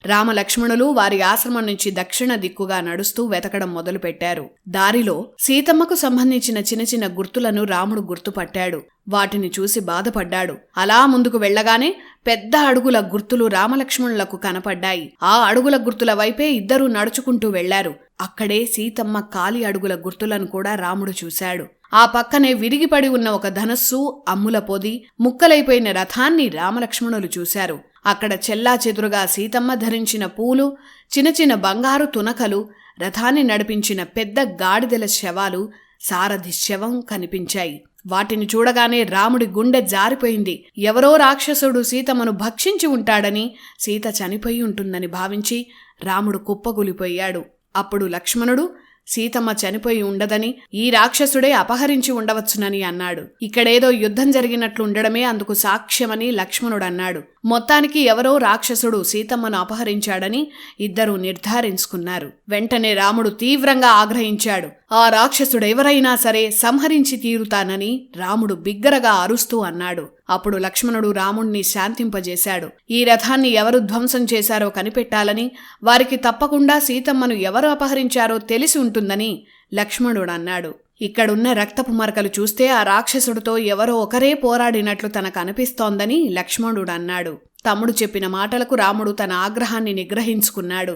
రామలక్ష్మణులు వారి ఆశ్రమం నుంచి దక్షిణ దిక్కుగా నడుస్తూ వెతకడం మొదలుపెట్టారు. దారిలో సీతమ్మకు సంబంధించిన చిన్న చిన్న గుర్తులను రాముడు గుర్తుపట్టాడు. వాటిని చూసి బాధపడ్డాడు. అలా ముందుకు వెళ్లగానే పెద్ద అడుగుల గుర్తులు రామలక్ష్మణులకు కనపడ్డాయి. ఆ అడుగుల గుర్తుల వైపే ఇద్దరూ నడుచుకుంటూ వెళ్లారు. అక్కడే సీతమ్మ కాలి అడుగుల గుర్తులను కూడా రాముడు చూశాడు. ఆ పక్కనే విరిగిపడి ఉన్న ఒక ధనస్సు, అమ్ముల పొది, ముక్కలైపోయిన రథాన్ని రామలక్ష్మణులు చూశారు. అక్కడ చెల్లాచెదురుగా సీతమ్మ ధరించిన పూలు, చిన్న చిన్న బంగారు తునకలు, రథాన్ని నడిపించిన పెద్ద గాడిదల శవాలు, సారథి శవం కనిపించాయి. వాటిని చూడగానే రాముడి గుండె జారిపోయింది. ఎవరో రాక్షసుడు సీతమ్మను భక్షించి ఉంటాడని, సీత చనిపోయి ఉంటుందని భావించి రాముడు కుప్పగూలిపోయాడు. అప్పుడు లక్ష్మణుడు సీతమ్మ చనిపోయి ఉండదని, ఈ రాక్షసుడే అపహరించి ఉండవచ్చునని అన్నాడు. ఇక్కడేదో యుద్ధం జరిగినట్లుండడమే అందుకు సాక్ష్యమని లక్ష్మణుడన్నాడు. మొత్తానికి ఎవరో రాక్షసుడు సీతమ్మను అపహరించాడని ఇద్దరూ నిర్ధారించుకున్నారు. వెంటనే రాముడు తీవ్రంగా ఆగ్రహించాడు. ఆ రాక్షసుడెవరైనా సరే సంహరించి తీరుతానని రాముడు బిగ్గరగా అరుస్తూ అన్నాడు. అప్పుడు లక్ష్మణుడు రాముణ్ణి శాంతింపజేశాడు. ఈ రథాన్ని ఎవరు ధ్వంసం చేశారో కనిపెట్టాలని, వారికి తప్పకుండా సీతమ్మను ఎవరు అపహరించారో తెలిసి ఉంటుందని లక్ష్మణుడన్నాడు. ఇక్కడున్న రక్తపు మరకలు చూస్తే ఆ రాక్షసుడితో ఎవరో ఒకరే పోరాడినట్లు తనకు అనిపిస్తోందని లక్ష్మణుడన్నాడు. తమ్ముడు చెప్పిన మాటలకు రాముడు తన ఆగ్రహాన్ని నిగ్రహించుకున్నాడు.